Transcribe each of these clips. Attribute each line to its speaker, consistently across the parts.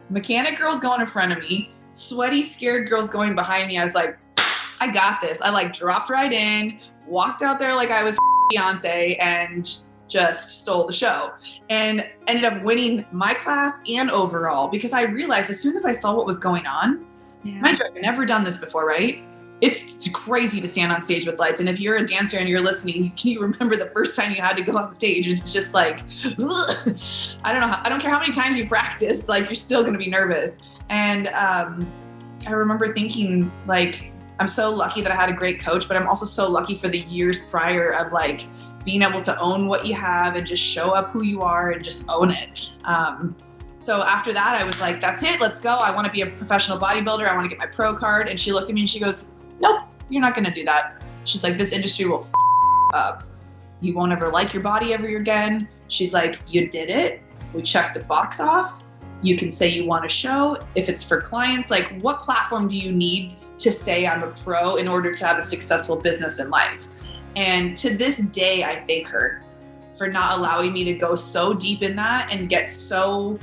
Speaker 1: Mechanic girls going in front of me, sweaty, scared girls going behind me. I was like, I got this. I like dropped right in, walked out there like I was Beyonce and just stole the show and ended up winning my class and overall because I realized as soon as I saw what was going on, mind you, I've never done this before, right? It's crazy to stand on stage with lights. And if you're a dancer and you're listening, can you remember the first time you had to go on stage? It's just like, ugh. I don't care how many times you practice, like you're still going to be nervous. And I remember thinking like, I'm so lucky that I had a great coach, but I'm also so lucky for the years prior of like being able to own what you have and just show up who you are and just own it. So after that, I was like, that's it, let's go. I want to be a professional bodybuilder. I want to get my pro card. And she looked at me and she goes, nope, you're not going to do that. She's like, this industry will up. You won't ever like your body ever again. She's like, you did it. We checked the box off. You can say you want a show. If it's for clients, like what platform do you need to say I'm a pro in order to have a successful business in life? And to this day, I thank her for not allowing me to go so deep in that and get so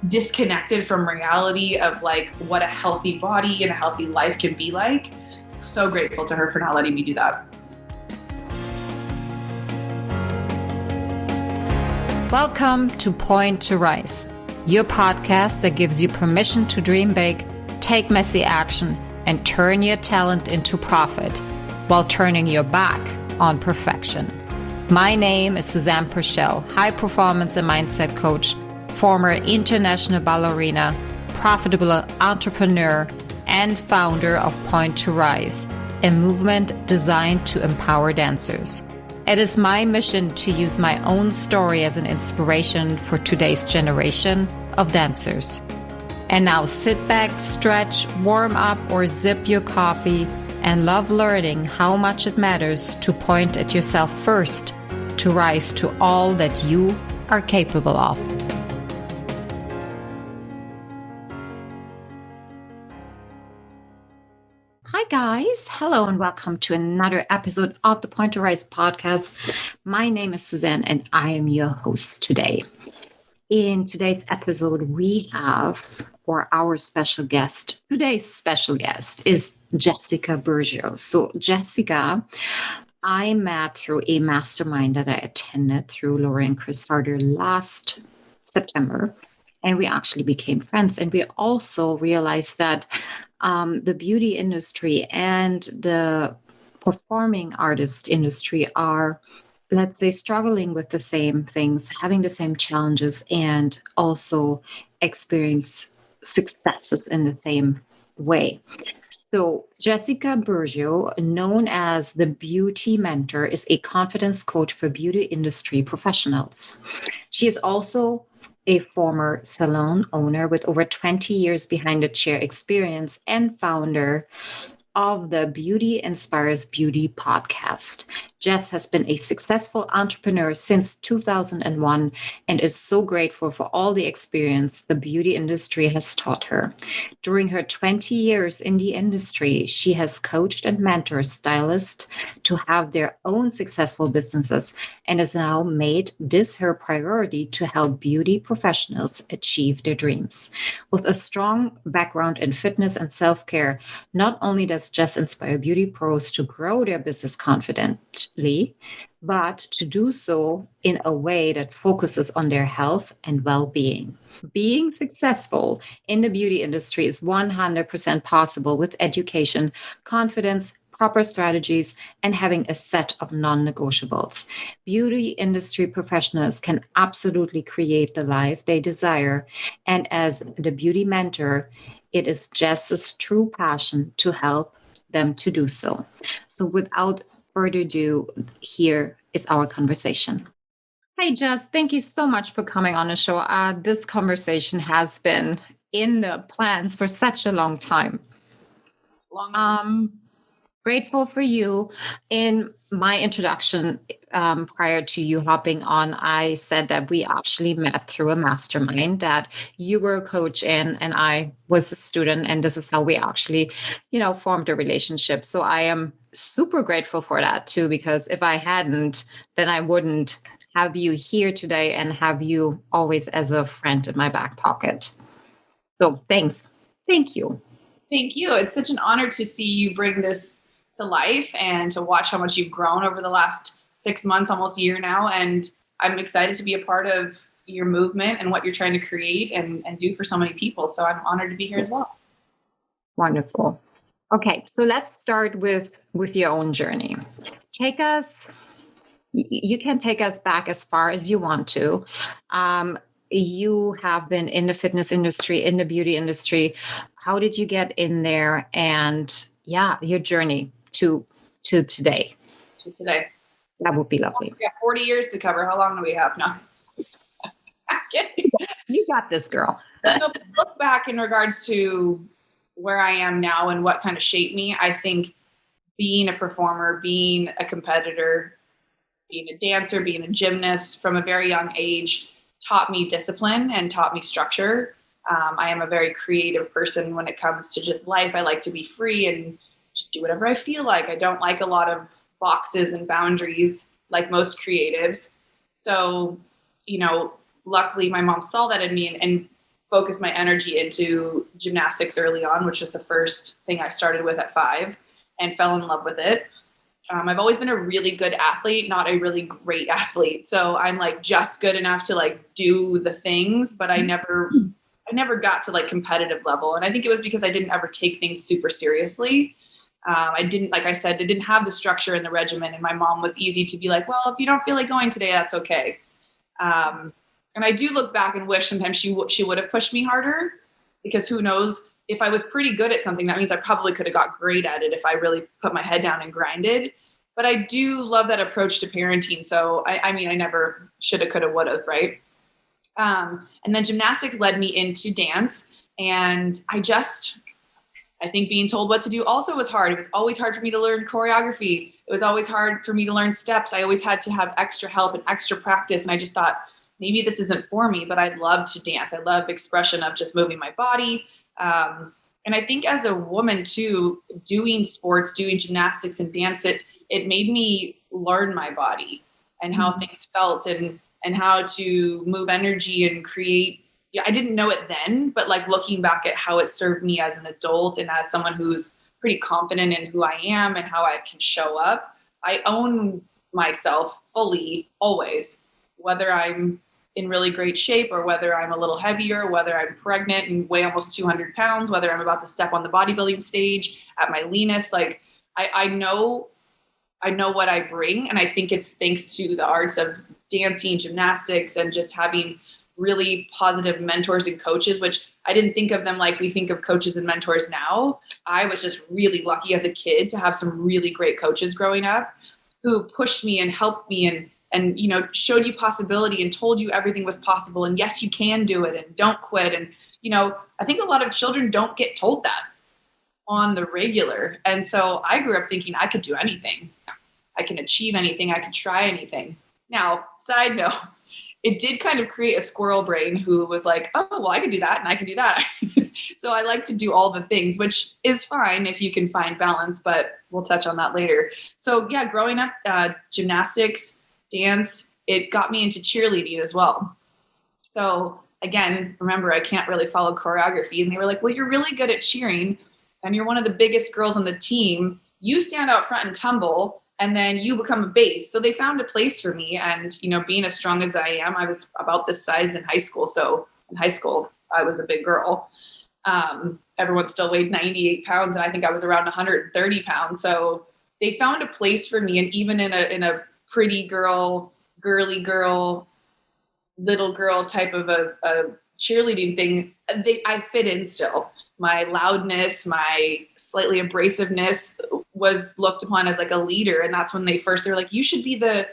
Speaker 1: disconnected from reality of like what a healthy body and a healthy life can be like. So grateful to her for not letting me do that.
Speaker 2: Welcome to Point to Rise, your podcast that gives you permission to dream big, take messy action, and turn your talent into profit while turning your back on perfection. My name is Susanne Puerschel, high performance and mindset coach, former international ballerina, profitable entrepreneur, and founder of Point to Rise, a movement designed to empower dancers. It is my mission to use my own story as an inspiration for today's generation of dancers. And now sit back, stretch, warm up, or sip your coffee and love learning how much it matters to point at yourself first to rise to all that you are capable of. Hi guys, hello and welcome to another episode of the Point to Rise podcast. My name is Susanne and I am your host today. In today's episode, we have, or our special guest, today's special guest is Jessica Burgio. So Jessica, I met through a mastermind that I attended through Laura and Chris Harder last September, and we actually became friends. And we also realized that the beauty industry and the performing artist industry are, let's say, struggling with the same things, having the same challenges, and also experience successes in the same way. So Jessica Burgio, known as the Beauty Mentor, is a confidence coach for beauty industry professionals. She is also a former salon owner with over 20 years behind the chair experience and founder of the Beauty Inspires Beauty podcast. Jess has been a successful entrepreneur since 2001 and is so grateful for all the experience the beauty industry has taught her. During her 20 years in the industry, she has coached and mentored stylists to have their own successful businesses and has now made this her priority to help beauty professionals achieve their dreams. With a strong background in fitness and self-care, not only does Jess inspire beauty pros to grow their business confidently, but to do so in a way that focuses on their health and well-being. Being successful in the beauty industry is 100% possible with education, confidence, proper strategies, and having a set of non-negotiables. Beauty industry professionals can absolutely create the life they desire. And as the beauty mentor, it is Jess's true passion to help them to do so. So without further ado, here is our conversation. Hi, Jess. Thank you so much for coming on the show. This conversation has been in the plans for such a long time. Grateful for you. In my introduction, prior to you hopping on, I said that we actually met through a mastermind that you were a coach in and I was a student, and this is how we actually, formed a relationship. So I am super grateful for that too, because if I hadn't, then I wouldn't have you here today and have you always as a friend in my back pocket. So thanks. Thank you.
Speaker 1: Thank you. It's such an honor to see you bring this to life and to watch how much you've grown over the last 6 months, almost a year now. And I'm excited to be a part of your movement and what you're trying to create and do for so many people. So I'm honored to be here as well.
Speaker 2: Wonderful. Okay, so let's start with your own journey. You can take us back as far as you want to. You have been in the fitness industry, in the beauty industry. How did you get in there? And your journey to today.
Speaker 1: To today.
Speaker 2: That would be lovely.
Speaker 1: We have 40 years to cover. How long do we have now?
Speaker 2: You got this, girl.
Speaker 1: So if I look back in regards to where I am now and what kind of shaped me, I think being a performer, being a competitor, being a dancer, being a gymnast from a very young age taught me discipline and taught me structure. I am a very creative person when it comes to just life. I like to be free and just do whatever I feel like. I don't like a lot of boxes and boundaries like most creatives. So, luckily my mom saw that in me and focused my energy into gymnastics early on, which was the first thing I started with at 5 and fell in love with it. I've always been a really good athlete, not a really great athlete. So I'm like just good enough to like do the things, but I never got to like competitive level. And I think it was because I didn't ever take things super seriously. I didn't have the structure and the regimen. And my mom was easy to be like, well, if you don't feel like going today, that's okay. And I do look back and wish sometimes she would have pushed me harder, because who knows, if I was pretty good at something, that means I probably could have got great at it if I really put my head down and grinded. But I do love that approach to parenting. So I never shoulda, coulda, woulda, right? And then gymnastics led me into dance. And I think being told what to do also was hard. It was always hard for me to learn choreography. It was always hard for me to learn steps. I always had to have extra help and extra practice. And I just thought, maybe this isn't for me, but I love to dance. I love expression of just moving my body. And I think as a woman too, doing sports, doing gymnastics and dance, it made me learn my body and how things felt and how to move energy and create. Yeah, I didn't know it then, but like looking back at how it served me as an adult and as someone who's pretty confident in who I am and how I can show up, I own myself fully always, whether I'm in really great shape or whether I'm a little heavier, whether I'm pregnant and weigh almost 200 pounds, whether I'm about to step on the bodybuilding stage at my leanest. Like I know what I bring. And I think it's thanks to the arts of dancing, gymnastics, and just having really positive mentors and coaches, which I didn't think of them like we think of coaches and mentors now. I was just really lucky as a kid to have some really great coaches growing up who pushed me and helped me and showed you possibility and told you everything was possible. And yes, you can do it and don't quit. And, I think a lot of children don't get told that on the regular. And so I grew up thinking I could do anything. I can achieve anything. I can try anything. Now, side note, it did kind of create a squirrel brain who was like, oh, well, I can do that and I can do that. So I like to do all the things, which is fine if you can find balance, but we'll touch on that later. So yeah, growing up, gymnastics, dance, it got me into cheerleading as well. So again, remember, I can't really follow choreography. And they were like, well, you're really good at cheering and you're one of the biggest girls on the team. You stand out front and tumble and then you become a base. So they found a place for me. And, being as strong as I am, I was about this size in high school. So in high school, I was a big girl. Everyone still weighed 98 pounds. And I think I was around 130 pounds. So they found a place for me. And even in a pretty girl, girly girl, little girl type of a cheerleading thing, I fit in still. My loudness, my slightly abrasiveness was looked upon as like a leader. And that's when they're like, you should be the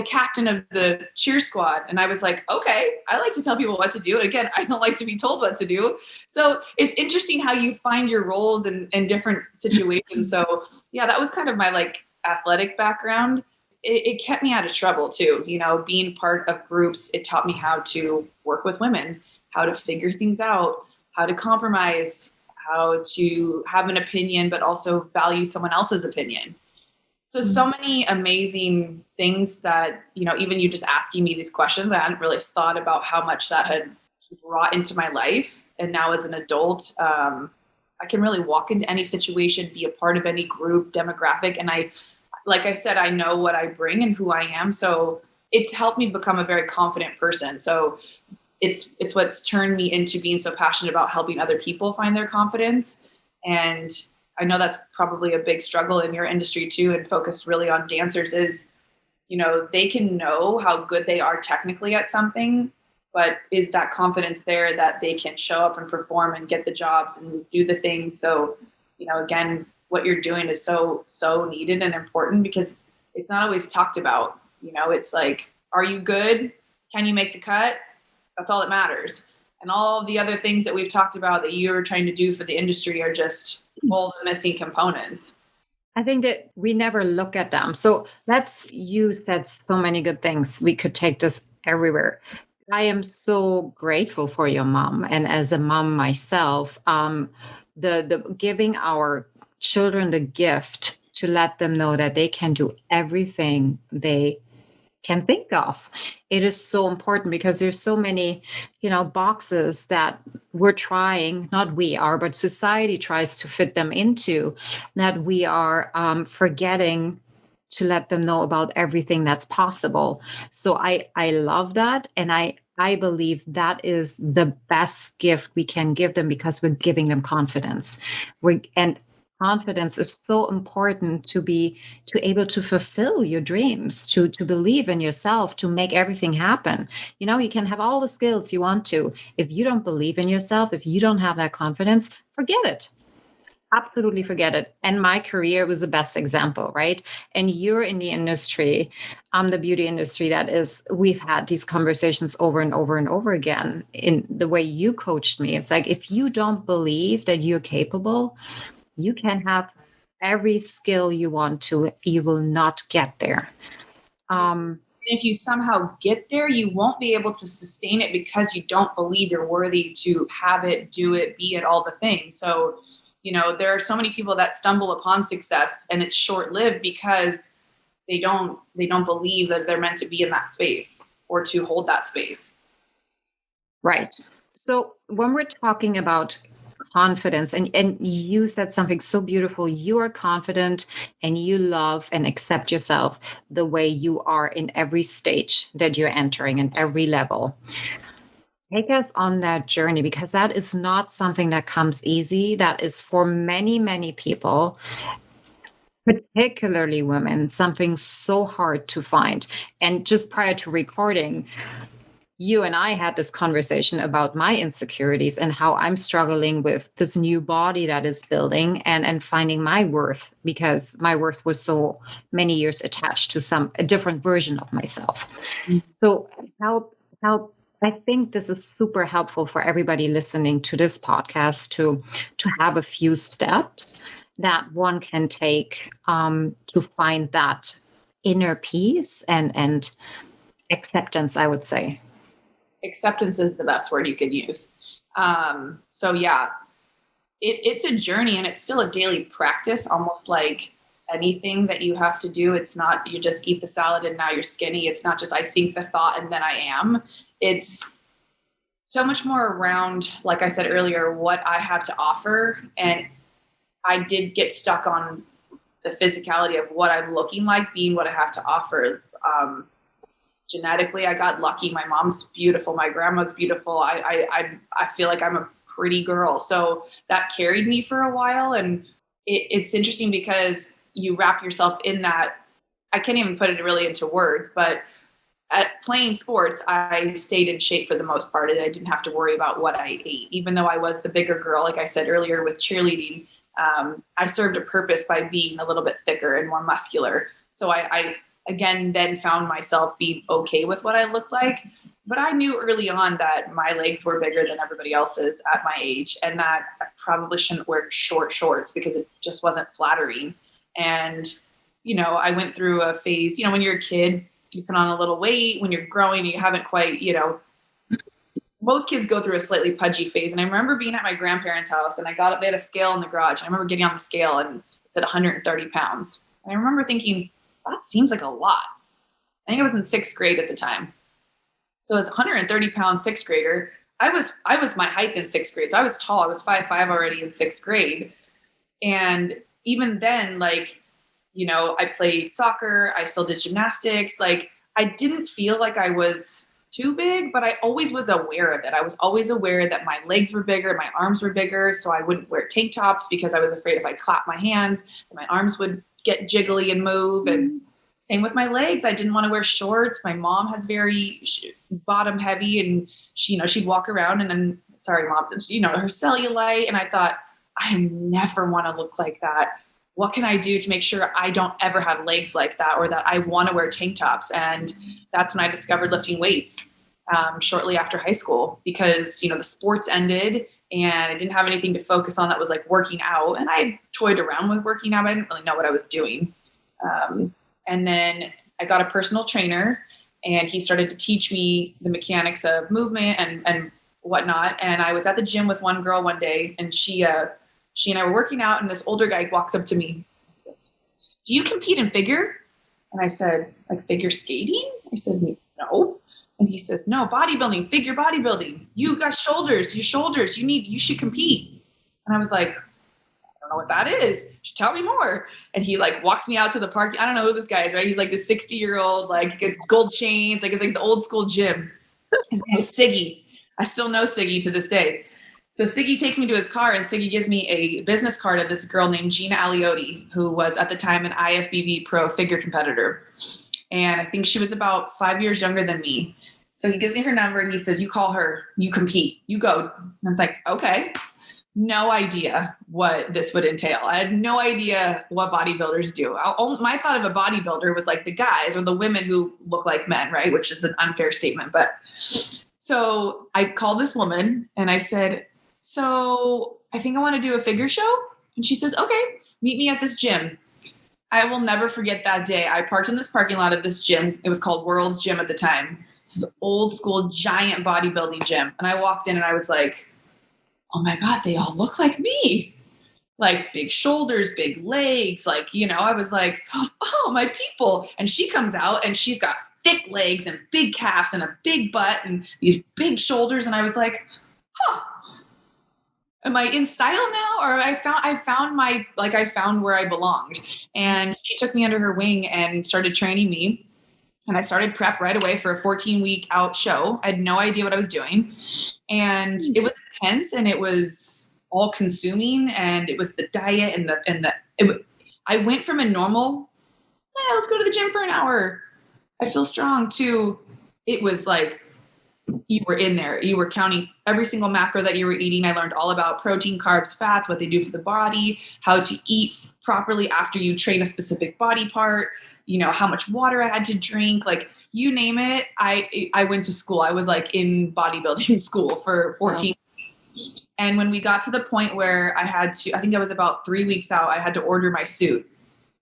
Speaker 1: captain of the cheer squad. And I was like, okay, I like to tell people what to do. And again, I don't like to be told what to do. So it's interesting how you find your roles in different situations. So yeah, that was kind of my like athletic background. It kept me out of trouble too. Being part of groups, it taught me how to work with women, how to figure things out, how to compromise, how to have an opinion, but also value someone else's opinion. So many amazing things that, even you just asking me these questions, I hadn't really thought about how much that had brought into my life. And now as an adult, I can really walk into any situation, be a part of any group, demographic. And like I said, I know what I bring and who I am. So it's helped me become a very confident person. So it's what's turned me into being so passionate about helping other people find their confidence. And I know that's probably a big struggle in your industry too, and focused really on dancers is, they can know how good they are technically at something, but is that confidence there that they can show up and perform and get the jobs and do the things? So, again, what you're doing is so needed and important because it's not always talked about. It's like, are you good? Can you make the cut? That's all that matters. And all the other things that we've talked about that you're trying to do for the industry are just all the missing components.
Speaker 2: I think that we never look at them. So you said so many good things. We could take this everywhere. I am so grateful for your mom. And as a mom myself, the giving our children the gift to let them know that they can do everything they can think of. It is so important because there's so many, boxes that we're trying, not we are, but society tries to fit them into, that we are forgetting to let them know about everything that's possible. So I love that. And I believe that is the best gift we can give them because we're giving them confidence. And confidence is so important to be able to fulfill your dreams, to believe in yourself, to make everything happen. You can have all the skills you want to. If you don't believe in yourself, if you don't have that confidence, forget it. Absolutely forget it. And my career was the best example, right? And you're in the industry, the beauty industry, we've had these conversations over and over and over again. In the way you coached me, it's like, if you don't believe that you're capable, you can have every skill you want to, you will not get there.
Speaker 1: If you somehow get there, you won't be able to sustain it because you don't believe you're worthy to have it, do it, be it, all the things. So, there are so many people that stumble upon success and it's short-lived because they don't believe that they're meant to be in that space or to hold that space.
Speaker 2: Right. So when we're talking about confidence, and you said something so beautiful, you are confident and you love and accept yourself the way you are in every stage that you're entering and every level. Take us on that journey, because that is not something that comes easy. That is for many, many people, particularly women, something so hard to find. And just prior to recording, you and I had this conversation about my insecurities and how I'm struggling with this new body that is building and finding my worth, because my worth was so many years attached to a different version of myself. Mm-hmm. So help. I think this is super helpful for everybody listening to this podcast to have a few steps that one can take to find that inner peace and acceptance, I would say.
Speaker 1: Acceptance is the best word you could use. So yeah, it's a journey and it's still a daily practice, almost like anything that you have to do. It's not, you just eat the salad and now you're skinny. It's not just, I think the thought and then I am. It's so much more around, like I said earlier, what I have to offer. And I did get stuck on the physicality of what I'm looking like, being what I have to offer. Genetically, I got lucky. My mom's beautiful. My grandma's beautiful. I feel like I'm a pretty girl. So that carried me for a while. And it's interesting because you wrap yourself in that. I can't even put it really into words, but at playing sports, I stayed in shape for the most part, and I didn't have to worry about what I ate. Even though I was the bigger girl, like I said earlier with cheerleading, I served a purpose by being a little bit thicker and more muscular. So I again then found myself being okay with what I looked like. But I knew early on that my legs were bigger than everybody else's at my age, and that I probably shouldn't wear short shorts because it just wasn't flattering. And, I went through a phase, when you're a kid, you put on a little weight. When you're growing, you haven't quite, most kids go through a slightly pudgy phase. And I remember being at my grandparents' house and they had a scale in the garage. I remember getting on the scale and it said 130 pounds. And I remember thinking, that seems like a lot. I think I was in 6th grade at the time. So as a 130 pound 6th grader, I was my height in sixth grade. So I was tall. I was 5'5" already in sixth grade. And even then, like, I played soccer. I still did gymnastics. Like, I didn't feel like I was too big, but I always was aware of it. I was always aware that my legs were bigger, my arms were bigger. So I wouldn't wear tank tops because I was afraid if I clapped my hands, my arms would get jiggly and move. And same with my legs. I didn't want to wear shorts. My mom has very bottom heavy, and she'd walk around and then, sorry, mom, her cellulite. And I thought, I never want to look like that. What can I do to make sure I don't ever have legs like that, or that I want to wear tank tops? And that's when I discovered lifting weights shortly after high school, because, the sports ended and I didn't have anything to focus on that was like working out. And I toyed around with working out. I didn't really know what I was doing. And then I got a personal trainer, and he started to teach me the mechanics of movement and whatnot. And I was at the gym with one girl one day, and she and I were working out, and this older guy walks up to me. He goes, "Do you compete in figure?" And I said, "Like figure skating?" I said, "No." And he says, "No, bodybuilding, figure bodybuilding. You got shoulders, you should compete." And I was like, "I don't know what that is. Tell me more." And he like walks me out to the park. I don't know who this guy is, right? He's like this 60-year-old, like gold chains, like it's like the old school gym. His name is Siggy. I still know Siggy to this day. So Siggy takes me to his car, and Siggy gives me a business card of this girl named Gina Aliotti, who was at the time an IFBB pro figure competitor. And I think she was about 5 years younger than me. So he gives me her number, and he says, "You call her, you compete, you go." And I was like, okay. No idea what this would entail. I had no idea what bodybuilders do. My thought of a bodybuilder was like the guys or the women who look like men, right? Which is an unfair statement. But so I called this woman and I said, "So I think I want to do a figure show." And she says, "Okay, meet me at this gym." I will never forget that day. I parked in this parking lot of this gym. It was called World's Gym at the time. This is old school giant bodybuilding gym. And I walked in and I was like, oh my God, they all look like me. Like big shoulders, big legs. Like, I was like, oh, my people. And she comes out and she's got thick legs and big calves and a big butt and these big shoulders. And I was like, huh, am I in style now? Or I found where I belonged. And she took me under her wing and started training me. And I started prep right away for a 14-week out show. I had no idea what I was doing. And it was intense, and it was all consuming, and it was the diet I went from a normal, let's go to the gym for an hour, I feel strong, to it was like you were in there. You were counting every single macro that you were eating. I learned all about protein, carbs, fats, what they do for the body, how to eat properly after you train a specific body part, how much water I had to drink, like you name it. I went to school. I was like in bodybuilding school for 14 weeks. And when we got to the point where I think I was about 3 weeks out, I had to order my suit.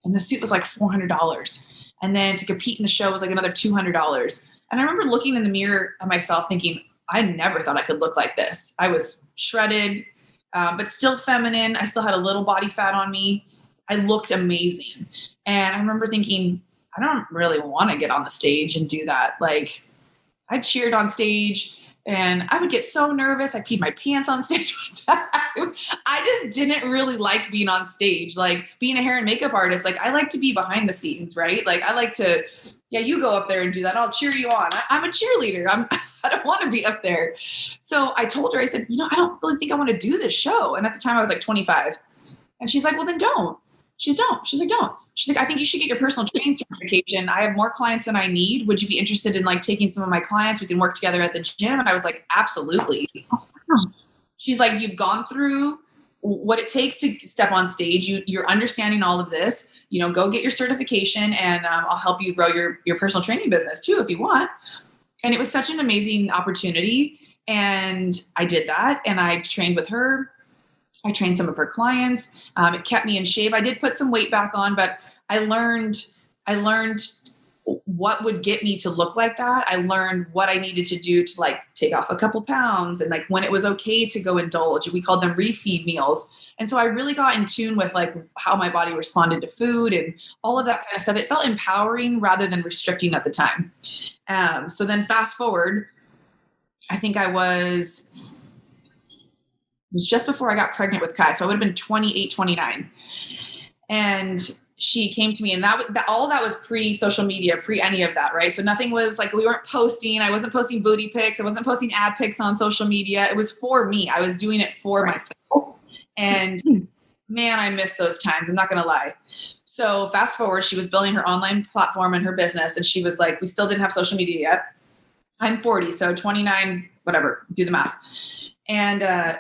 Speaker 1: And the suit was like $400. And then to compete in the show was like another $200. And I remember looking in the mirror at myself thinking, I never thought I could look like this. I was shredded, but still feminine. I still had a little body fat on me. I looked amazing. And I remember thinking, I don't really want to get on the stage and do that. Like, I cheered on stage and I would get so nervous. I peed my pants on stage one time. I just didn't really like being on stage. Like being a hair and makeup artist, like I like to be behind the scenes, right? Like I like to, you go up there and do that. I'll cheer you on. I'm a cheerleader. I don't want to be up there. So I told her, I said, I don't really think I want to do this show. And at the time I was like 25. And she's like, well, then don't. She's like, don't. She's like, I think you should get your personal training certification. I have more clients than I need. Would you be interested in like taking some of my clients? We can work together at the gym. And I was like, absolutely. She's like, you've gone through what it takes to step on stage. You're understanding all of this, go get your certification and I'll help you grow your personal training business too, if you want. And it was such an amazing opportunity. And I did that. And I trained with her. I trained some of her clients. It kept me in shape. I did put some weight back on, but I learned what would get me to look like that. I learned what I needed to do to like take off a couple pounds and like when it was okay to go indulge. We called them refeed meals. And so I really got in tune with like how my body responded to food and all of that kind of stuff. It felt empowering rather than restricting at the time. So then fast forward, I think it was just before I got pregnant with Kai. So I would have been 28, 29. And she came to me, and all that was pre-social media, pre any of that, right? So nothing was like, we weren't posting. I wasn't posting booty pics. I wasn't posting ad pics on social media. It was for me. I was doing it for myself. And man, I miss those times. I'm not going to lie. So fast forward, she was building her online platform and her business. And she was like, we still didn't have social media yet. I'm 40, so 29, whatever, do the math. And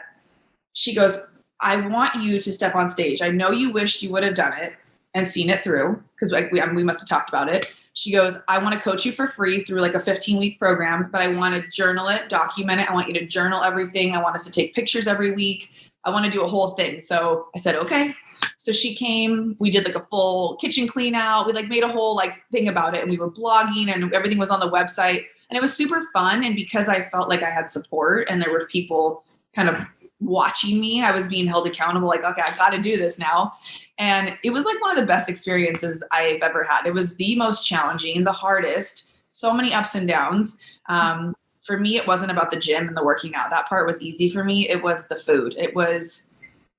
Speaker 1: she goes, I want you to step on stage. I know you wished you would have done it and seen it through, because we must have talked about it. She goes, I want to coach you for free through like a 15-week program, but I want to journal it, document it. I want you to journal everything. I want us to take pictures every week. I want to do a whole thing. So I said, okay. So she came, we did like a full kitchen clean out. We like made a whole like thing about it, and we were blogging, and everything was on the website, and it was super fun. And because I felt like I had support and there were people kind of watching me, I was being held accountable, like, okay, I got to do this now. And it was like one of the best experiences I've ever had. It was the most challenging, the hardest, so many ups and downs. For me, it wasn't about the gym and the working out. That part was easy for me. It was the food. It was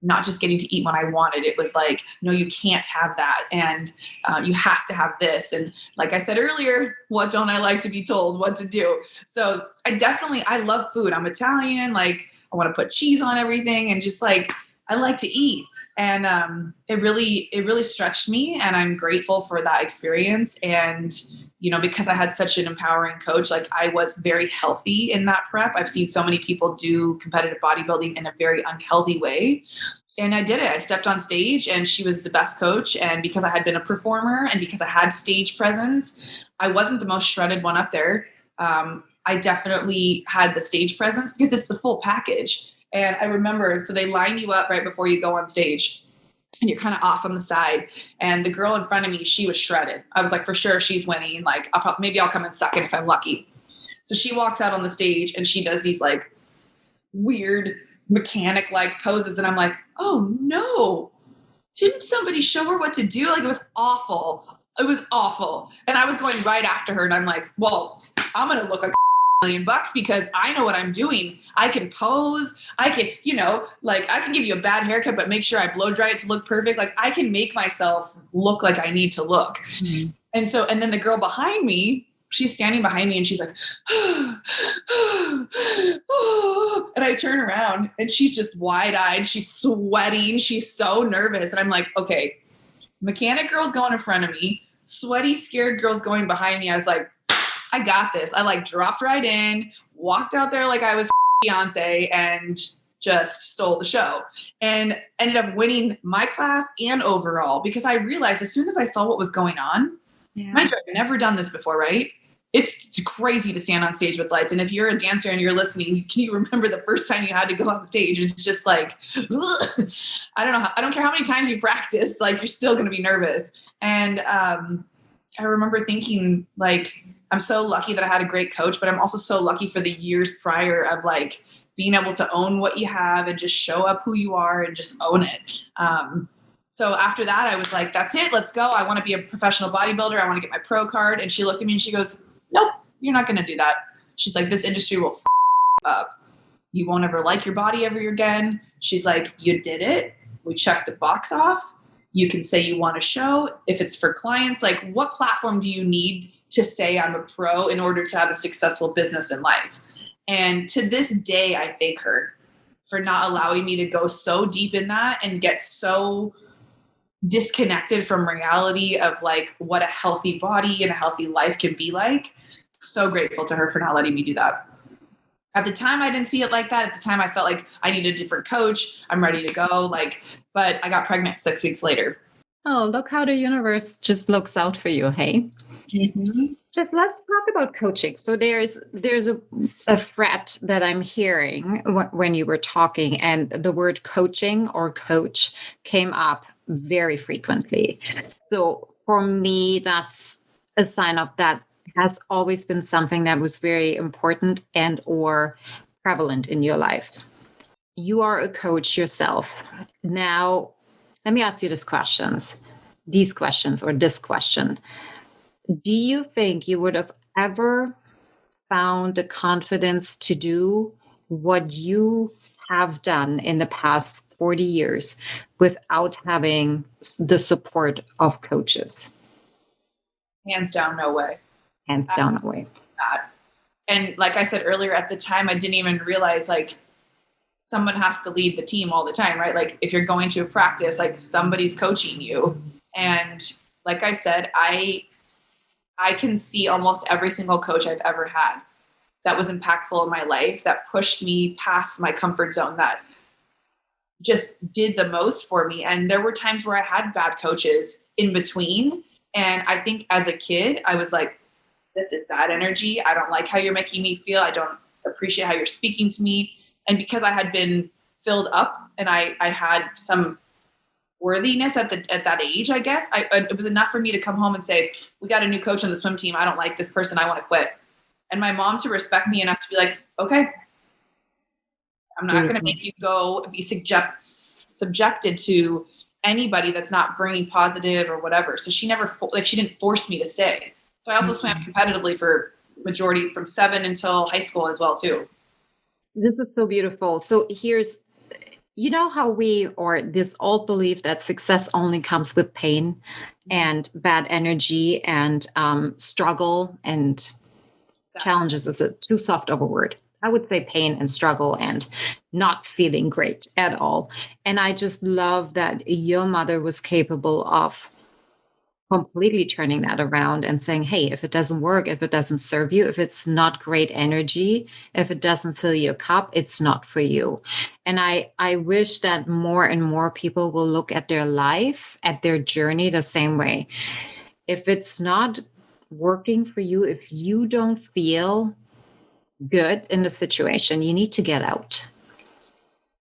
Speaker 1: not just getting to eat when I wanted. It was like, no, you can't have that. And you have to have this. And like I said earlier, what don't I like to be told what to do? So I love food. I'm Italian. Like, I want to put cheese on everything, and just like, I like to eat. And it really stretched me, and I'm grateful for that experience. And, because I had such an empowering coach, like I was very healthy in that prep. I've seen so many people do competitive bodybuilding in a very unhealthy way. And I did it. I stepped on stage, and she was the best coach. And because I had been a performer, and because I had stage presence, I wasn't the most shredded one up there. I definitely had the stage presence because it's the full package. And I remember, so they line you up right before you go on stage, and you're kind of off on the side. And the girl in front of me, she was shredded. I was like, for sure, she's winning. Like, maybe I'll come in second if I'm lucky. So she walks out on the stage, and she does these like weird mechanic-like poses. And I'm like, oh no, didn't somebody show her what to do? Like, it was awful. It was awful. And I was going right after her, and I'm like, well, I'm going to look like $1,000,000 because I know what I'm doing. I can pose. I can, I can give you a bad haircut, but make sure I blow dry it to look perfect. Like, I can make myself look like I need to look. Mm-hmm. And then the girl behind me, she's standing behind me, and she's like, and I turn around, and she's just wide-eyed. She's sweating. She's so nervous. And I'm like, okay, mechanic girl's going in front of me, sweaty, scared girl's going behind me. I was like, I got this. I like dropped right in, walked out there like I was Beyonce, and just stole the show, and ended up winning my class and overall, because I realized as soon as I saw what was going on, mind you, I've never done this before, right? It's crazy to stand on stage with lights. And if you're a dancer and you're listening, can you remember the first time you had to go on stage? It's just like, ugh. I don't care how many times you practice, like, you're still going to be nervous. And I remember thinking, like, I'm so lucky that I had a great coach, but I'm also so lucky for the years prior of like being able to own what you have and just show up who you are and just own it. So after that, I was like, that's it. Let's go. I want to be a professional bodybuilder. I want to get my pro card. And she looked at me and she goes, nope, you're not going to do that. She's like, this industry will up. You won't ever like your body ever again. She's like, you did it. We checked the box off. You can say you want a show. If it's for clients, like, what platform do you need to say I'm a pro in order to have a successful business in life? And to this day, I thank her for not allowing me to go so deep in that and get so disconnected from reality of like what a healthy body and a healthy life can be like. So grateful to her for not letting me do that. At the time, I didn't see it like that. At the time, I felt like I need a different coach. I'm ready to go. But I got pregnant 6 weeks later.
Speaker 2: Oh, look how the universe just looks out for you, hey? Mm-hmm. Just let's talk about coaching. So there's a thread that I'm hearing when you were talking, and the word coaching or coach came up very frequently. So for me, that's a sign of that has always been something that was very important and or prevalent in your life. You are a coach yourself. Now, let me ask you this question. Do you think you would have ever found the confidence to do what you have done in the past 40 years without having the support of coaches?
Speaker 1: Hands down, no way.
Speaker 2: Hands down, no way.
Speaker 1: That. And like I said earlier, at the time, I didn't even realize like someone has to lead the team all the time, right? Like if you're going to a practice, like somebody's coaching you. And like I said, I can see almost every single coach I've ever had that was impactful in my life, that pushed me past my comfort zone, that just did the most for me. And there were times where I had bad coaches in between. And I think as a kid, I was like, this is bad energy. I don't like how you're making me feel. I don't appreciate how you're speaking to me. And because I had been filled up and I had some worthiness at that age, I guess, it was enough for me to come home and say, we got a new coach on the swim team. I don't like this person. I want to quit. And my mom to respect me enough to be like, okay, I'm not going to make you go be subjected to anybody that's not bringing positive or whatever. So she never, she didn't force me to stay. So I also swam competitively for majority from 7 until high school as well too.
Speaker 2: This is so beautiful. So here's, you know how this old belief that success only comes with pain and bad energy and struggle and challenges is too soft of a word. I would say pain and struggle and not feeling great at all. And I just love that your mother was capable of completely turning that around and saying, hey, if it doesn't work, if it doesn't serve you, if it's not great energy, if it doesn't fill your cup, it's not for you. And I wish that more and more people will look at their life, at their journey the same way. If it's not working for you, if you don't feel good in the situation, you need to get out.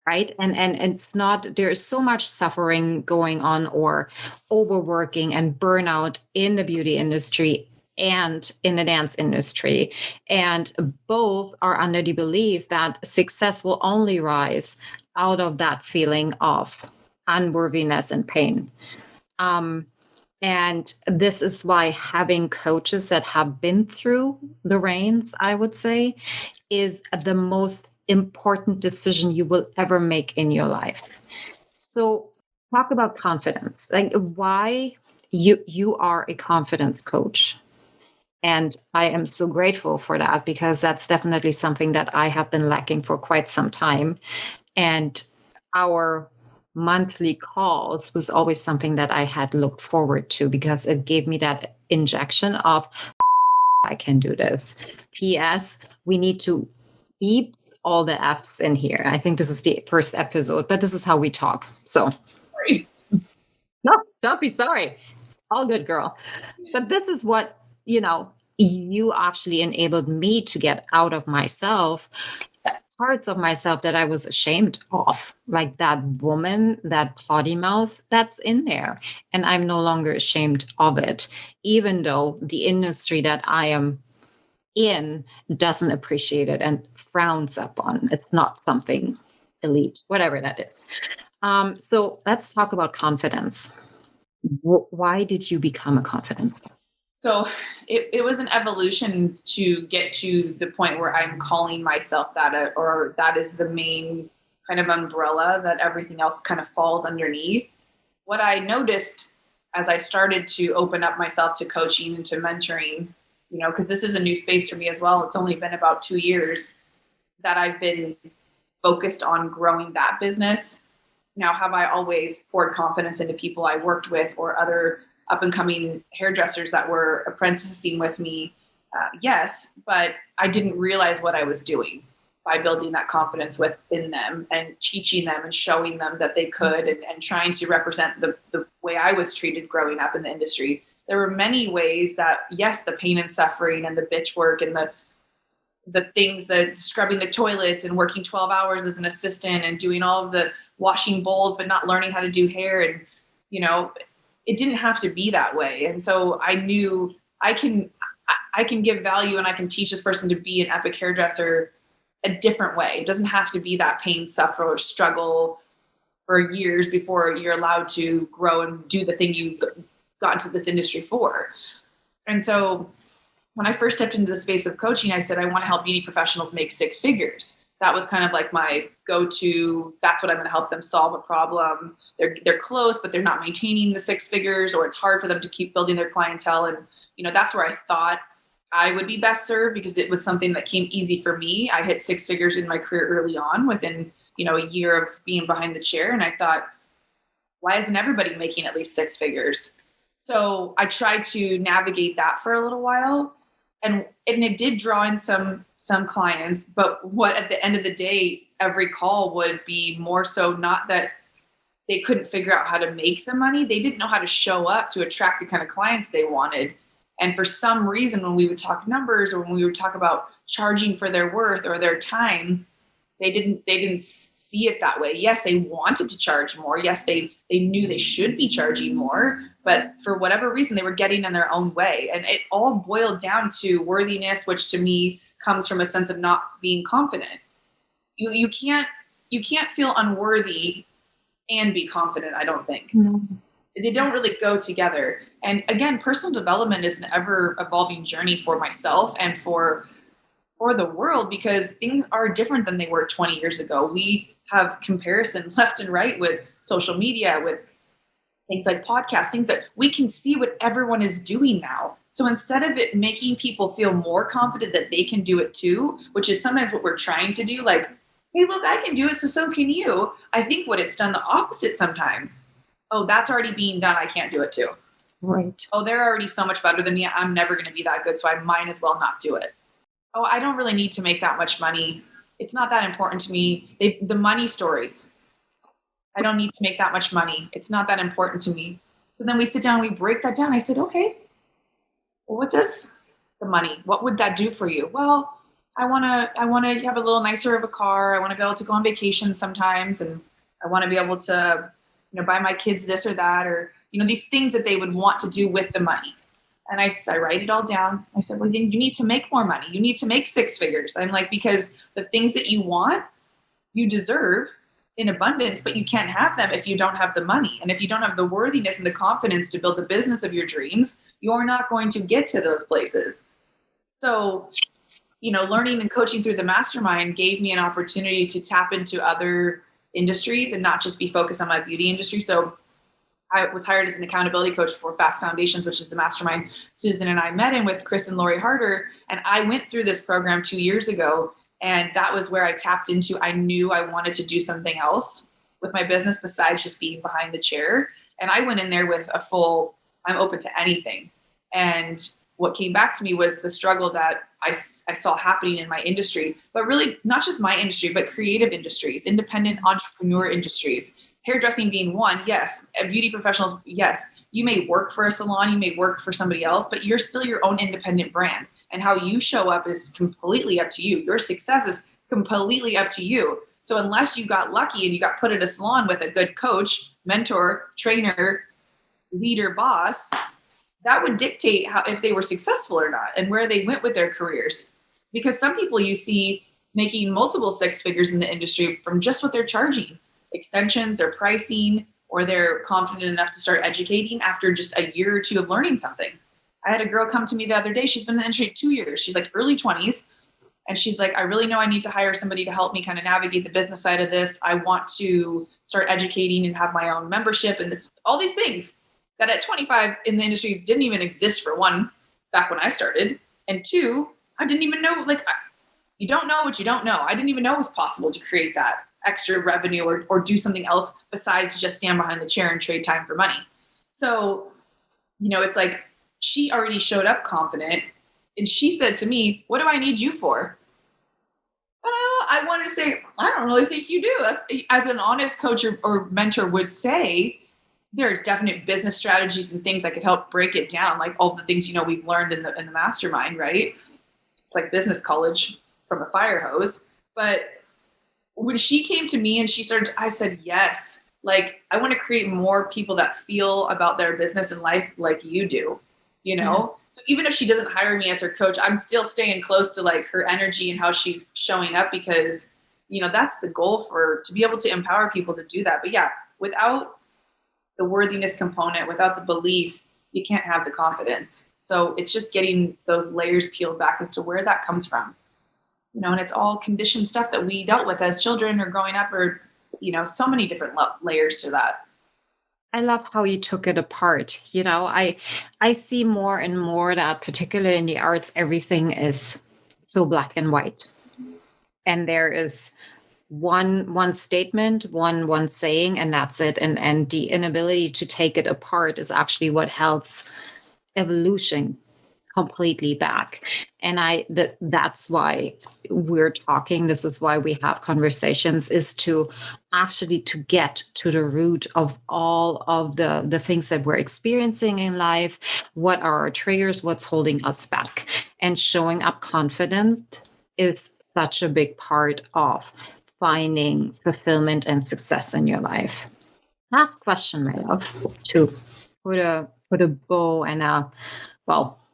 Speaker 2: Right. And it's not, there's so much suffering going on or overworking and burnout in the beauty industry and in the dance industry. And both are under the belief that success will only rise out of that feeling of unworthiness and pain. And this is why having coaches that have been through the reins, I would say, is the most important decision you will ever make in your life. So talk about confidence, like why you are a confidence coach. And I am so grateful for that, because that's definitely something that I have been lacking for quite some time. And our monthly calls was always something that I had looked forward to, because it gave me that injection of I can do this. P.S. We need to beep all the F's in here. I think this is the first episode, but this is how we talk. So sorry. No, don't be sorry. All good, girl. But this is what, you actually enabled me to get out of myself, parts of myself that I was ashamed of, like that woman, that potty mouth that's in there. And I'm no longer ashamed of it, even though the industry that I am in doesn't appreciate it and frowns upon. It's not something elite, whatever that is. So let's talk about confidence. Why did you become a confidence coach?
Speaker 1: So it was an evolution to get to the point where I'm calling myself that, or that is the main kind of umbrella that everything else kind of falls underneath. What I noticed as I started to open up myself to coaching and to mentoring, because this is a new space for me as well. It's only been about 2 years that I've been focused on growing that business. Now, have I always poured confidence into people I worked with or other up and coming hairdressers that were apprenticing with me? Yes, but I didn't realize what I was doing by building that confidence within them and teaching them and showing them that they could, and trying to represent the way I was treated growing up in the industry. There were many ways that, yes, the pain and suffering and the bitch work and the things, that scrubbing the toilets and working 12 hours as an assistant and doing all of the washing bowls, but not learning how to do hair. And, it didn't have to be that way. And so I knew I can give value and I can teach this person to be an epic hairdresser a different way. It doesn't have to be that pain, suffer, or struggle for years before you're allowed to grow and do the thing you got into this industry for. And so when I first stepped into the space of coaching, I said, I want to help beauty professionals make six figures. That was kind of like my go-to. That's what I'm going to help them solve a problem. They're close, but they're not maintaining the six figures, or it's hard for them to keep building their clientele. And, that's where I thought I would be best served, because it was something that came easy for me. I hit six figures in my career early on within, a year of being behind the chair. And I thought, why isn't everybody making at least six figures? So I tried to navigate that for a little while. And it did draw in some clients, but what at the end of the day, every call would be more so not that they couldn't figure out how to make the money. They didn't know how to show up to attract the kind of clients they wanted. And for some reason, when we would talk numbers, or when we would talk about charging for their worth or their time, they didn't see it that way. Yes, they wanted to charge more. Yes, they knew they should be charging more, but for whatever reason, they were getting in their own way. And it all boiled down to worthiness, which to me comes from a sense of not being confident. You can't feel unworthy and be confident, I don't think.
Speaker 2: No.
Speaker 1: They don't really go together. And again, personal development is an ever evolving journey for myself and for the world, because things are different than they were 20 years ago. We have comparison left and right with social media, with things like podcasts, things that we can see what everyone is doing now. So instead of it making people feel more confident that they can do it too, which is sometimes what we're trying to do, like, hey, look, I can do it, so can you. I think what it's done the opposite sometimes. Oh, that's already being done. I can't do it too.
Speaker 2: Right.
Speaker 1: Oh, they're already so much better than me. I'm never going to be that good, so I might as well not do it. Oh, I don't really need to make that much money. It's not that important to me. The money stories. I don't need to make that much money. It's not that important to me. So then we sit down, we break that down. I said, okay, well, what does the money, what would that do for you? Well, I want to have a little nicer of a car. I want to be able to go on vacation sometimes. And I want to be able to, buy my kids this or that, or, these things that they would want to do with the money. And I write it all down. I said, well, then you need to make more money. You need to make six figures. I'm like, because the things that you want, you deserve in abundance, but you can't have them if you don't have the money. And if you don't have the worthiness and the confidence to build the business of your dreams, you're not going to get to those places. So, learning and coaching through the mastermind gave me an opportunity to tap into other industries and not just be focused on my beauty industry. So I was hired as an accountability coach for Fast Foundations, which is the mastermind Susan and I met in with Chris and Lori Harder. And I went through this program 2 years ago. And that was where I tapped into, I knew I wanted to do something else with my business besides just being behind the chair. And I went in there with a full, I'm open to anything. And what came back to me was the struggle that I saw happening in my industry, but really not just my industry, but creative industries, independent entrepreneur industries. Hairdressing being one, yes. Beauty professionals, yes. You may work for a salon, you may work for somebody else, but you're still your own independent brand. And how you show up is completely up to you. Your success is completely up to you. So unless you got lucky and you got put in a salon with a good coach, mentor, trainer, leader, boss, that would dictate how if they were successful or not and where they went with their careers. Because some people you see making multiple six figures in the industry from just what they're charging. Extensions, their pricing, or they're confident enough to start educating after just a year or two of learning something. I had a girl come to me the other day. She's been in the industry 2 years. She's like early 20s. And she's like, I really know I need to hire somebody to help me kind of navigate the business side of this. I want to start educating and have my own membership and all these things that at 25 in the industry didn't even exist, for one, back when I started. And two, I didn't even know, you don't know what you don't know. I didn't even know it was possible to create that extra revenue or do something else besides just stand behind the chair and trade time for money. So, it's like she already showed up confident. And she said to me, what do I need you for? I wanted to say, I don't really think you do. That's, as an honest coach or mentor would say, there's definite business strategies and things that could help break it down. Like all the things, we've learned in the mastermind, right? It's like business college from a fire hose. But when she came to me and I said, yes, I want to create more people that feel about their business and life like you do,
Speaker 2: Mm-hmm.
Speaker 1: So even if she doesn't hire me as her coach, I'm still staying close to her energy and how she's showing up, because, that's the goal to be able to empower people to do that. But yeah, without the worthiness component, without the belief, you can't have the confidence. So it's just getting those layers peeled back as to where that comes from. And it's all conditioned stuff that we dealt with as children or growing up, or, so many different layers to that.
Speaker 2: I love how you took it apart. I see more and more that particularly in the arts, everything is so black and white. And there is one statement, one saying, and that's it. And the inability to take it apart is actually what helps evolution completely back. And that's why we're talking. This is why we have conversations, is to actually to get to the root of all of the things that we're experiencing in life. What are our triggers? What's holding us back? And showing up confident is such a big part of finding fulfillment and success in your life. Last question, my love, to put a bow and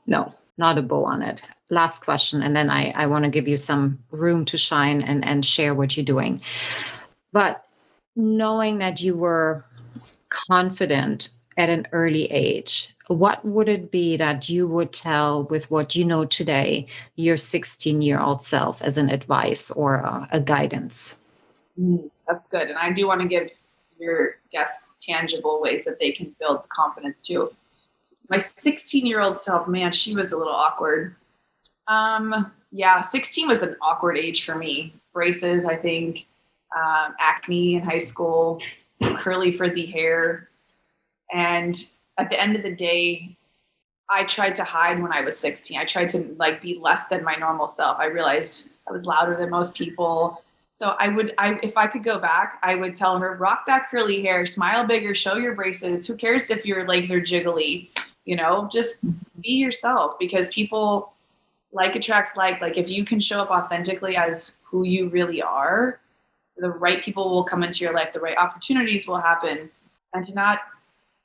Speaker 2: no, not a bow on it. Last question. And then I want to give you some room to shine and share what you're doing. But knowing that you were confident at an early age, what would it be that you would tell with what you know today, your 16-year-old self, as an advice or a guidance?
Speaker 1: That's good. And I do want to give your guests tangible ways that they can build the confidence too. My 16-year-old self, man, she was a little awkward. 16 was an awkward age for me. Braces, I think, acne in high school, curly frizzy hair. And at the end of the day, I tried to hide when I was 16. I tried to be less than my normal self. I realized I was louder than most people. So if I could go back, I would tell her, rock that curly hair, smile bigger, show your braces. Who cares if your legs are jiggly? Just be yourself, because people attracts like if you can show up authentically as who you really are, the right people will come into your life, the right opportunities will happen. And to not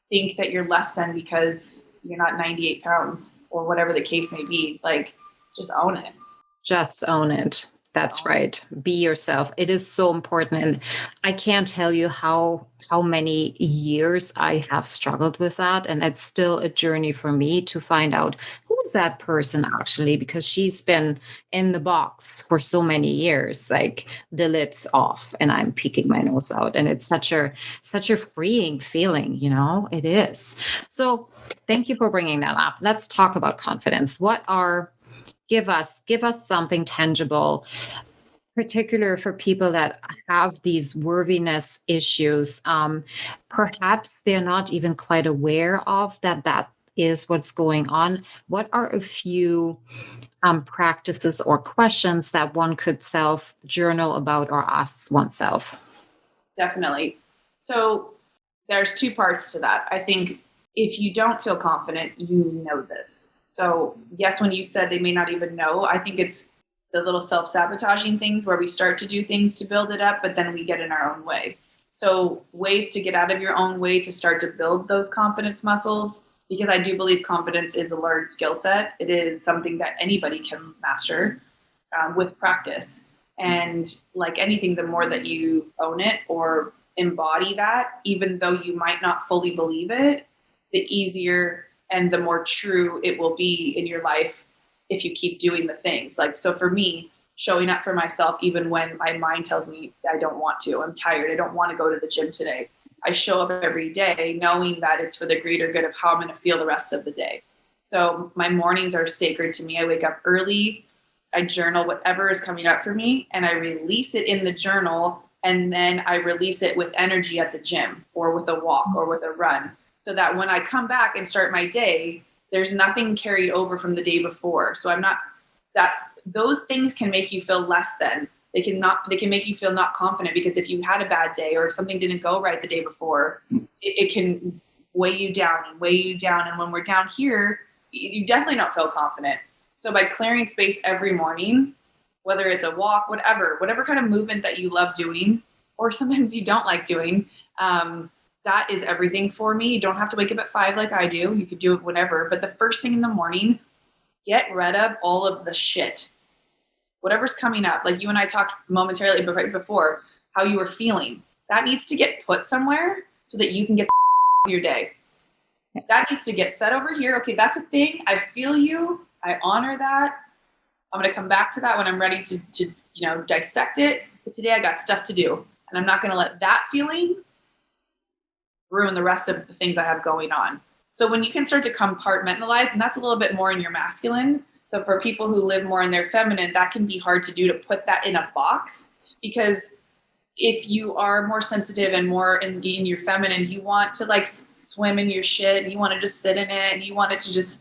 Speaker 1: think that you're less than because you're not 98 pounds or whatever the case may be, just own it.
Speaker 2: Just own it. That's right. Be yourself. It is so important. And I can't tell you how many years I have struggled with that. And it's still a journey for me to find out who is that person actually, because she's been in the box for so many years, like the lid's off and I'm peeking my nose out. And it's such a freeing feeling, it is. So thank you for bringing that up. Let's talk about confidence. Give us something tangible, particular for people that have these worthiness issues. Perhaps they're not even quite aware of that is what's going on. What are a few practices or questions that one could self-journal about or ask oneself?
Speaker 1: Definitely. So there's two parts to that. I think if you don't feel confident, you know this. So yes, when you said they may not even know, I think it's the little self-sabotaging things where we start to do things to build it up, but then we get in our own way. So ways to get out of your own way to start to build those confidence muscles, because I do believe confidence is a learned skill set. It is something that anybody can master with practice. And like anything, the more that you own it or embody that, even though you might not fully believe it, the easier and the more true it will be in your life if you keep doing the things. So for me, showing up for myself, even when my mind tells me I don't want to, I'm tired, I don't want to go to the gym today. I show up every day knowing that it's for the greater good of how I'm going to feel the rest of the day. So my mornings are sacred to me. I wake up early, I journal whatever is coming up for me, and I release it in the journal. And then I release it with energy at the gym or with a walk or with a run, so that when I come back and start my day, there's nothing carried over from the day before. So those things can make you feel less than. They can make you feel not confident, because if you had a bad day or if something didn't go right the day before, it can weigh you down. And when we're down here, you definitely don't feel confident. So by clearing space every morning, whether it's a walk, whatever kind of movement that you love doing, or sometimes you don't like doing, that is everything for me. You don't have to wake up at 5 like I do. You could do it whenever. But the first thing in the morning, get rid of all of the shit. Whatever's coming up, like you and I talked momentarily right before, how you were feeling. That needs to get put somewhere so that you can get your day. That needs to get set over here. Okay, that's a thing. I feel you. I honor that. I'm going to come back to that when I'm ready to dissect it. But today I got stuff to do. And I'm not going to let that feeling ruin the rest of the things I have going on. So when you can start to compartmentalize, and that's a little bit more in your masculine. So for people who live more in their feminine, that can be hard to do, to put that in a box, because if you are more sensitive and more in your feminine, you want to like swim in your shit, and you want to just sit in it, and you want it to just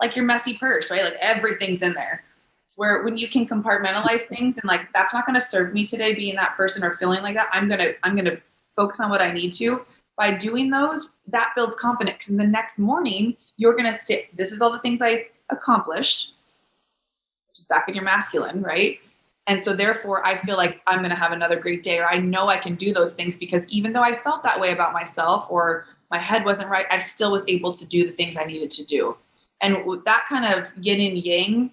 Speaker 1: like your messy purse, right? Like everything's in there. Where when you can compartmentalize things and like, that's not going to serve me today, being that person or feeling like that. I'm going to focus on what I need to. By doing those, that builds confidence. And the next morning, you're going to say, this is all the things I accomplished, which is back in your masculine, right? And so therefore, I feel like I'm going to have another great day, or I know I can do those things, because even though I felt that way about myself or my head wasn't right, I still was able to do the things I needed to do. And with that kind of yin and yang,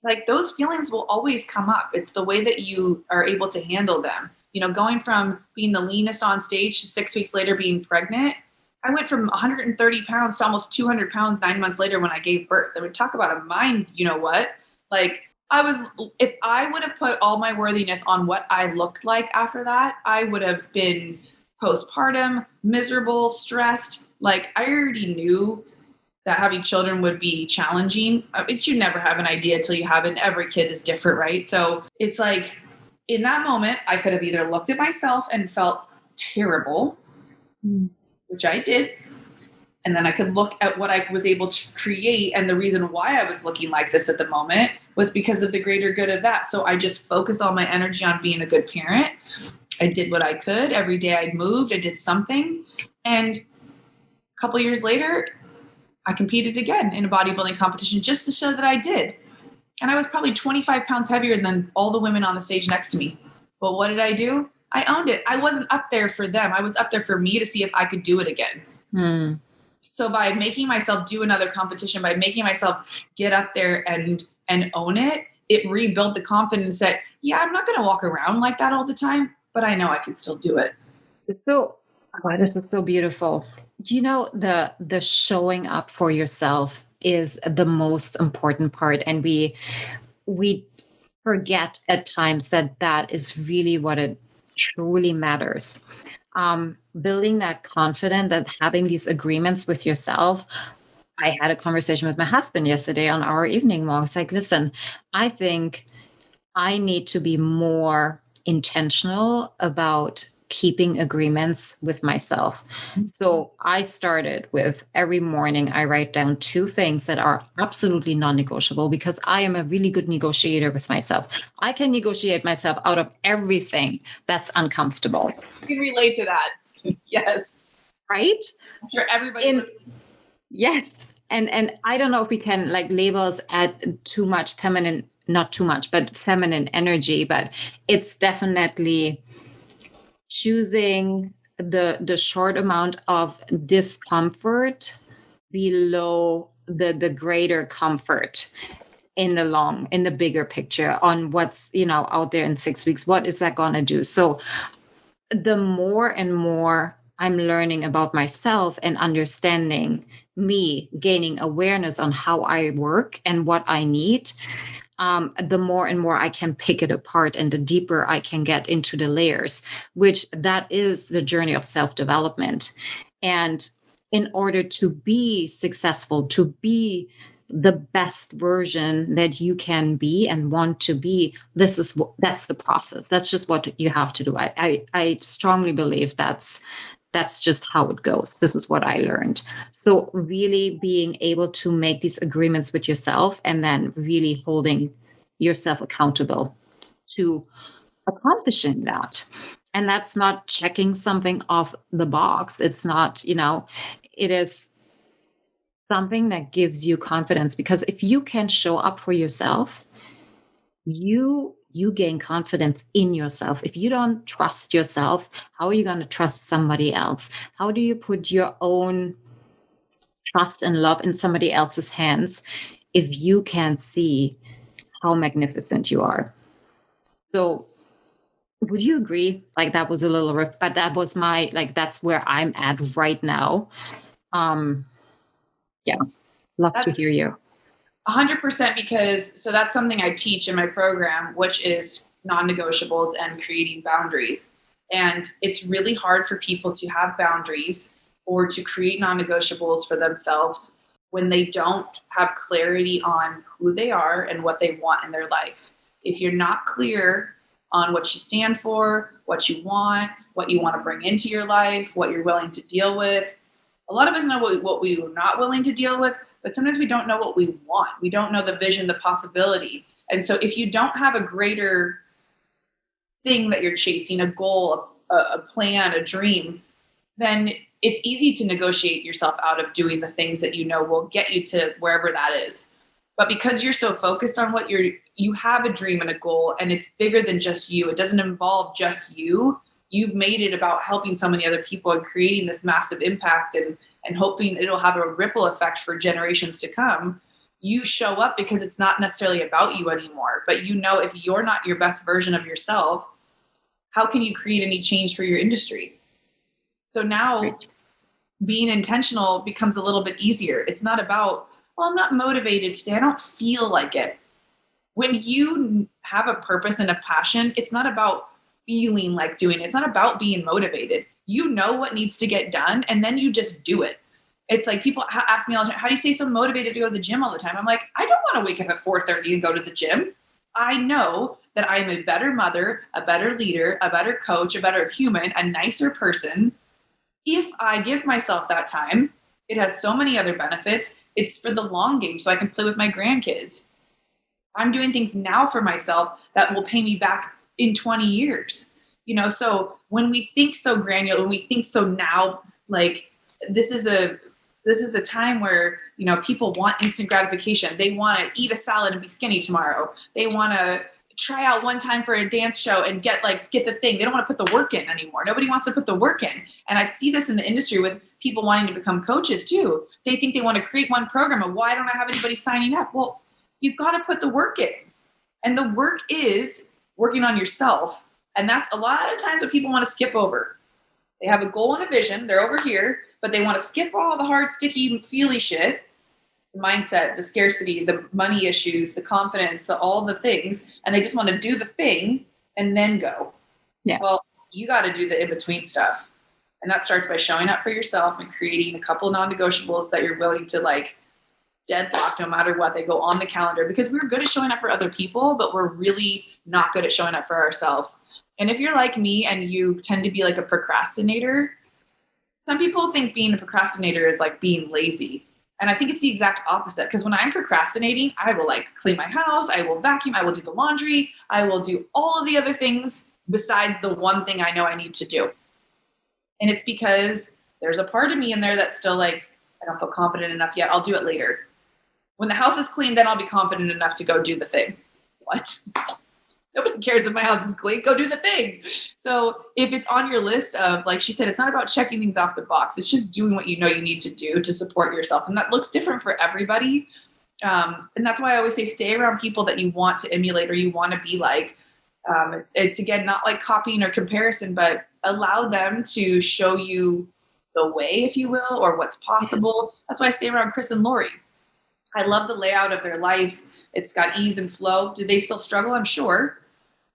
Speaker 1: like those feelings will always come up. It's the way that you are able to handle them. You know, going from being the leanest on stage to 6 weeks later being pregnant, I went from 130 pounds to almost 200 pounds 9 months later when I gave birth. I would talk about a mind, you know what? Like if I would have put all my worthiness on what I looked like after that, I would have been postpartum, miserable, stressed. Like I already knew that having children would be challenging. But you never have an idea until you have it. And every kid is different, right? So it's like, in that moment, I could have either looked at myself and felt terrible, which I did. And then I could look at what I was able to create. And the reason why I was looking like this at the moment was because of the greater good of that. So I just focused all my energy on being a good parent. I did what I could. Every day I moved, I did something. And a couple years later, I competed again in a bodybuilding competition just to show that I did. And I was probably 25 pounds heavier than all the women on the stage next to me. But what did I do? I owned it. I wasn't up there for them. I was up there for me to see if I could do it again. So by making myself do another competition, by making myself get up there and own it, it rebuilt the confidence that, yeah, I'm not going to walk around like that all the time, but I know I can still do it.
Speaker 2: So, this is so beautiful. You know, the showing up for yourself is the most important part. And we forget at times that is really what it truly matters. Building that confidence, that having these agreements with yourself. I had a conversation with my husband yesterday on our evening walk. It's like, listen, I think I need to be more intentional about keeping agreements with myself. So I started with every morning, I write down 2 things that are absolutely non-negotiable, because I am a really good negotiator with myself. I can negotiate myself out of everything that's uncomfortable.
Speaker 1: You can relate to that. Yes.
Speaker 2: Right?
Speaker 1: I'm sure everybody
Speaker 2: Yes. And I don't know if we can like labels add too much feminine, not too much, but feminine energy, but it's definitely choosing the short amount of discomfort below the greater comfort in the bigger picture on what's, out there in 6 weeks. What is that going to do? So the more and more I'm learning about myself and understanding me, gaining awareness on how I work and what I need, the more and more I can pick it apart, and the deeper I can get into the layers, which that is the journey of self-development. And in order to be successful, to be the best version that you can be and want to be, that's the process. That's just what you have to do. I strongly believe that's just how it goes. This is what I learned. So really being able to make these agreements with yourself, and then really holding yourself accountable to accomplishing that. And that's not checking something off the box. It's not, it is something that gives you confidence, because if you can show up for yourself, you gain confidence in yourself. If you don't trust yourself, how are you going to trust somebody else? How do you put your own trust and love in somebody else's hands if you can't see how magnificent you are? So would you agree? Like that was a little rough, but that was that's where I'm at right now. Yeah. Love to
Speaker 1: That's
Speaker 2: hear you.
Speaker 1: 100%, because so that's something I teach in my program, which is non-negotiables and creating boundaries. And it's really hard for people to have boundaries or to create non-negotiables for themselves when they don't have clarity on who they are and what they want in their life. If you're not clear on what you stand for, what you want to bring into your life, what you're willing to deal with. A lot of us know what we are not willing to deal with, but sometimes we don't know what we want. We don't know the vision, the possibility. And so if you don't have a greater thing that you're chasing, a goal, a plan, a dream, then it's easy to negotiate yourself out of doing the things that you know will get you to wherever that is. But because you're so focused on what you have a dream and a goal, and it's bigger than just you. It doesn't involve just you. You've made it about helping so many other people and creating this massive impact and hoping it'll have a ripple effect for generations to come. You show up because it's not necessarily about you anymore. But you know, if you're not your best version of yourself, how can you create any change for your industry? So now being intentional becomes a little bit easier. It's not about, well, I'm not motivated today. I don't feel like it. When you have a purpose and a passion, it's not about feeling like doing it. It's not about being motivated. You know what needs to get done, and then you just do it. It's like people ask me all the time, how do you stay so motivated to go to the gym all the time? I'm like, I don't want to wake up at 4:30 and go to the gym. I know that I'm a better mother, a better leader, a better coach, a better human, a nicer person. If I give myself that time, it has so many other benefits. It's for the long game, so I can play with my grandkids. I'm doing things now for myself that will pay me back in 20 years. You know, so when we think so granular, when we think so now, like this is a time where, you know, people want instant gratification. They want to eat a salad and be skinny tomorrow. They want to try out one time for a dance show and get the thing. They don't want to put the work in anymore. Nobody wants to put the work in. And I see this in the industry with people wanting to become coaches too. They think they want to create one program, and why don't I have anybody signing up? Well, you've got to put the work in. And the work is working on yourself. And that's a lot of times what people want to skip over. They have a goal and a vision. They're over here, but they want to skip all the hard, sticky, feely shit, the mindset, the scarcity, the money issues, the confidence, all the things. And they just want to do the thing and then go. Yeah. Well, you got to do the in-between stuff. And that starts by showing up for yourself and creating a couple non-negotiables that you're willing to deadlock no matter what. They go on the calendar, because we're good at showing up for other people, but we're really not good at showing up for ourselves. And if you're like me and you tend to be like a procrastinator, some people think being a procrastinator is like being lazy. And I think it's the exact opposite, because when I'm procrastinating, I will clean my house, I will vacuum, I will do the laundry, I will do all of the other things besides the one thing I know I need to do. And it's because there's a part of me in there that's still I don't feel confident enough yet. I'll do it later. When the house is clean, then I'll be confident enough to go do the thing. What? Nobody cares if my house is clean. Go do the thing. So if it's on your list of, like she said, it's not about checking things off the box. It's just doing what you know you need to do to support yourself. And that looks different for everybody. And that's why I always say stay around people that you want to emulate or you want to be like. It's again, not like copying or comparison, but allow them to show you the way, if you will, or what's possible. That's why I stay around Chris and Lori. I love the layout of their life. It's got ease and flow. Do they still struggle? I'm sure.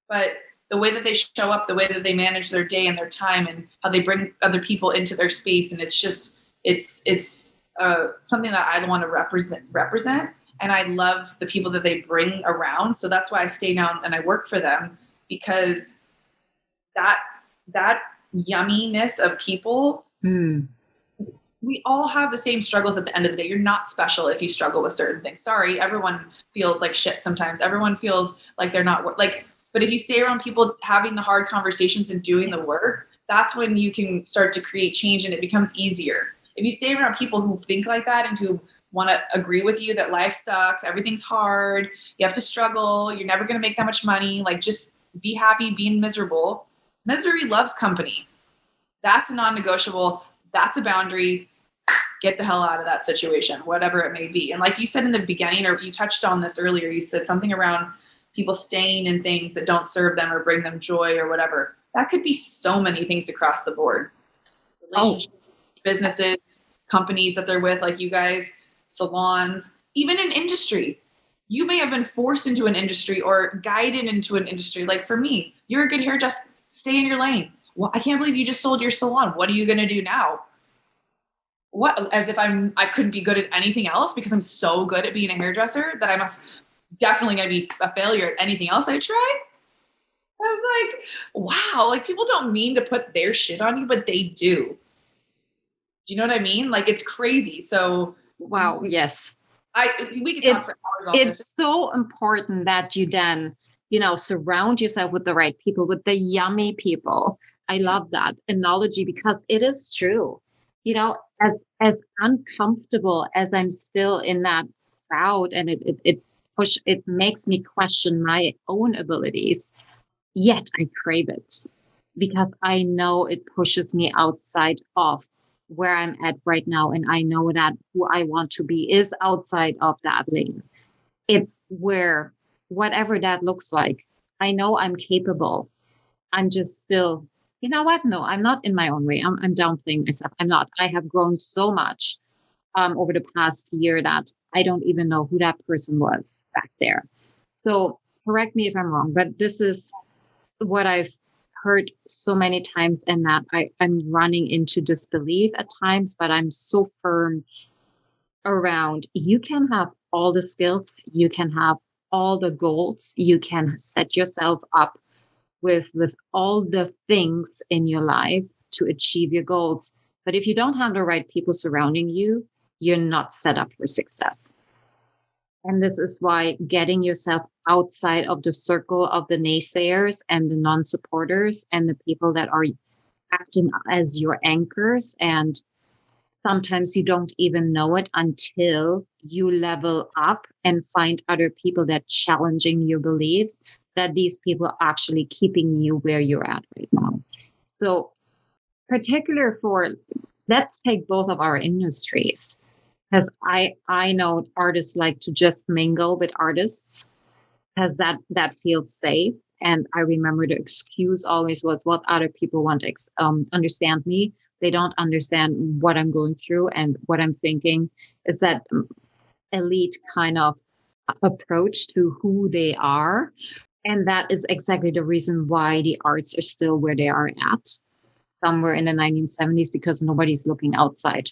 Speaker 1: But the way that they show up, the way that they manage their day and their time, and how they bring other people into their space. And it's just, it's something that I want to represent. And I love the people that they bring around. So that's why I stay down and I work for them, because that yumminess of people, we all have the same struggles at the end of the day. You're not special if you struggle with certain things. Sorry, everyone feels like shit sometimes. Everyone feels like they're not but if you stay around people having the hard conversations and doing the work, that's when you can start to create change and it becomes easier. If you stay around people who think like that and who want to agree with you that life sucks, everything's hard, you have to struggle, you're never going to make that much money, just be happy being miserable. Misery loves company. That's a non-negotiable. That's a boundary. Get the hell out of that situation, whatever it may be. And like you said in the beginning, or you touched on this earlier, you said something around people staying in things that don't serve them or bring them joy or whatever. That could be so many things across the board. Relationships, businesses, companies that they're with, like you guys, salons, even in industry. You may have been forced into an industry or guided into an industry. Like for me, you're a good hairdresser, stay in your lane. Well, I can't believe you just sold your salon. What are you going to do now? What, as if I couldn't be good at anything else because I'm so good at being a hairdresser that I must definitely going to be a failure at anything else I try. I was like, wow, like people don't mean to put their shit on you, but they do. Do you know what I mean? Like it's crazy. So
Speaker 2: wow, yes.
Speaker 1: We could talk for hours on this.
Speaker 2: It's so important that you then, surround yourself with the right people, with the yummy people. I love that analogy because it is true. As uncomfortable as I'm still in that crowd, and it makes me question my own abilities, yet I crave it because I know it pushes me outside of where I'm at right now. And I know that who I want to be is outside of that lane. It's where, whatever that looks like, I know I'm capable. I'm just still, you know what? No, I'm not in my own way. I'm downplaying myself. I'm not. I have grown so much over the past year that I don't even know who that person was back there. So correct me if I'm wrong, but this is what I've heard so many times, and that I'm running into disbelief at times, but I'm so firm around you can have all the skills, you can have all the goals, you can set yourself up with all the things in your life to achieve your goals. But if you don't have the right people surrounding you, you're not set up for success. And this is why getting yourself outside of the circle of the naysayers and the non-supporters and the people that are acting as your anchors. And sometimes you don't even know it until you level up and find other people that challenging your beliefs, that these people are actually keeping you where you're at right now. So let's take both of our industries. Because I know artists like to just mingle with artists because that feels safe. And I remember the excuse always was, what other people want to understand me. They don't understand what I'm going through and what I'm thinking. Is that elite kind of approach to who they are. And that is exactly the reason why the arts are still where they are at, somewhere in the 1970s, because nobody's looking outside.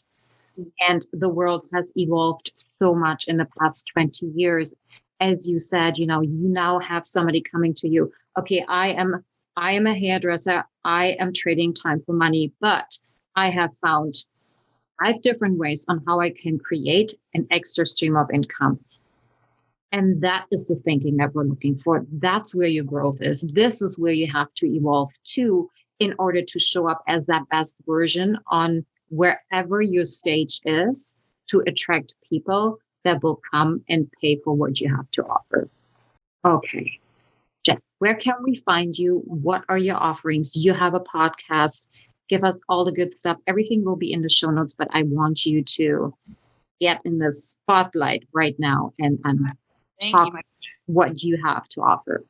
Speaker 2: And the world has evolved so much in the past 20 years. As you said, you now have somebody coming to you. Okay, I am a hairdresser. I am trading time for money, but I have found 5 different ways on how I can create an extra stream of income. And that is the thinking that we're looking for. That's where your growth is. This is where you have to evolve to in order to show up as that best version on wherever your stage is, to attract people that will come and pay for what you have to offer. Okay. Jess, where can we find you? What are your offerings? Do you have a podcast? Give us all the good stuff. Everything will be in the show notes, but I want you to get in the spotlight right now and talk what you have to offer.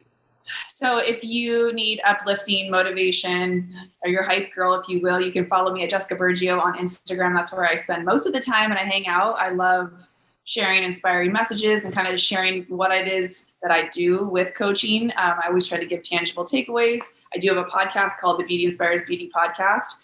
Speaker 1: So if you need uplifting motivation, or your hype girl, if you will, you can follow me at Jessica Burgio on Instagram. That's where I spend most of the time and I hang out. I love sharing inspiring messages and kind of sharing what it is that I do with coaching. I always try to give tangible takeaways. I do have a podcast called the Beauty Inspires Beauty Podcast.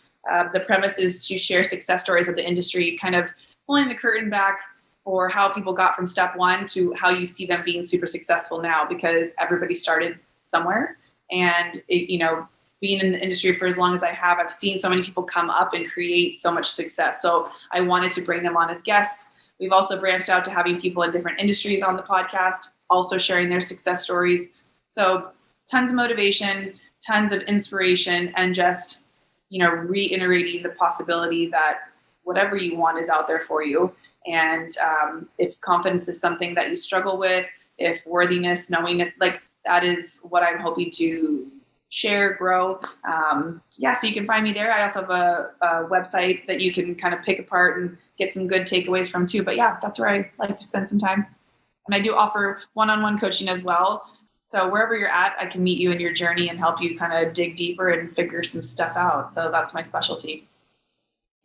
Speaker 1: The premise is to share success stories of the industry, kind of pulling the curtain back for how people got from step one to how you see them being super successful now, because everybody started somewhere. And, being in the industry for as long as I have, I've seen so many people come up and create so much success. So I wanted to bring them on as guests. We've also branched out to having people in different industries on the podcast, also sharing their success stories. So tons of motivation, tons of inspiration, and just, reiterating the possibility that whatever you want is out there for you. And if confidence is something that you struggle with, if worthiness, knowing it, that is what I'm hoping to share, grow. So you can find me there. I also have a website that you can kind of pick apart and get some good takeaways from too. But yeah, that's where I like to spend some time. And I do offer one-on-one coaching as well. So wherever you're at, I can meet you in your journey and help you kind of dig deeper and figure some stuff out. So that's my specialty.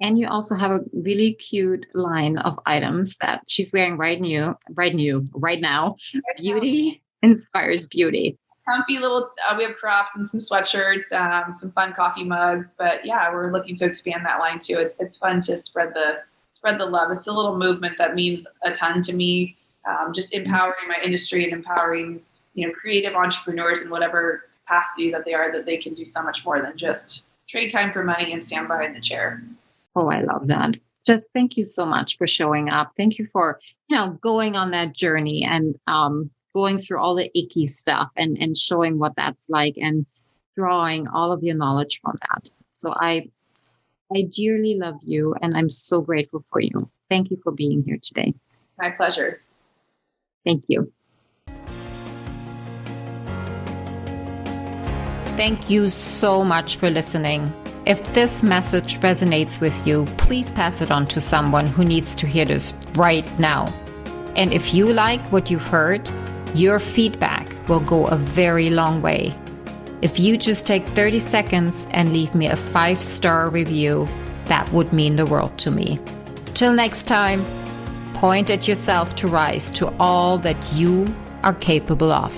Speaker 2: And you also have a really cute line of items that she's wearing right now. Beauty inspires beauty.
Speaker 1: Comfy little, we have crops and some sweatshirts, some fun coffee mugs. But yeah, we're looking to expand that line too. It's fun to spread the love. It's a little movement that means a ton to me. Just empowering my industry and empowering, creative entrepreneurs in whatever capacity that they are, that they can do so much more than just trade time for money and stand behind the chair.
Speaker 2: Oh, I love that. Just thank you so much for showing up. Thank you for, going on that journey and going through all the icky stuff and showing what that's like and drawing all of your knowledge from that. So I dearly love you and I'm so grateful for you. Thank you for being here today.
Speaker 1: My pleasure.
Speaker 2: Thank you.
Speaker 3: Thank you so much for listening. If this message resonates with you, please pass it on to someone who needs to hear this right now. And if you like what you've heard, your feedback will go a very long way. If you just take 30 seconds and leave me a 5-star review, that would mean the world to me. Till next time, point at yourself to rise to all that you are capable of.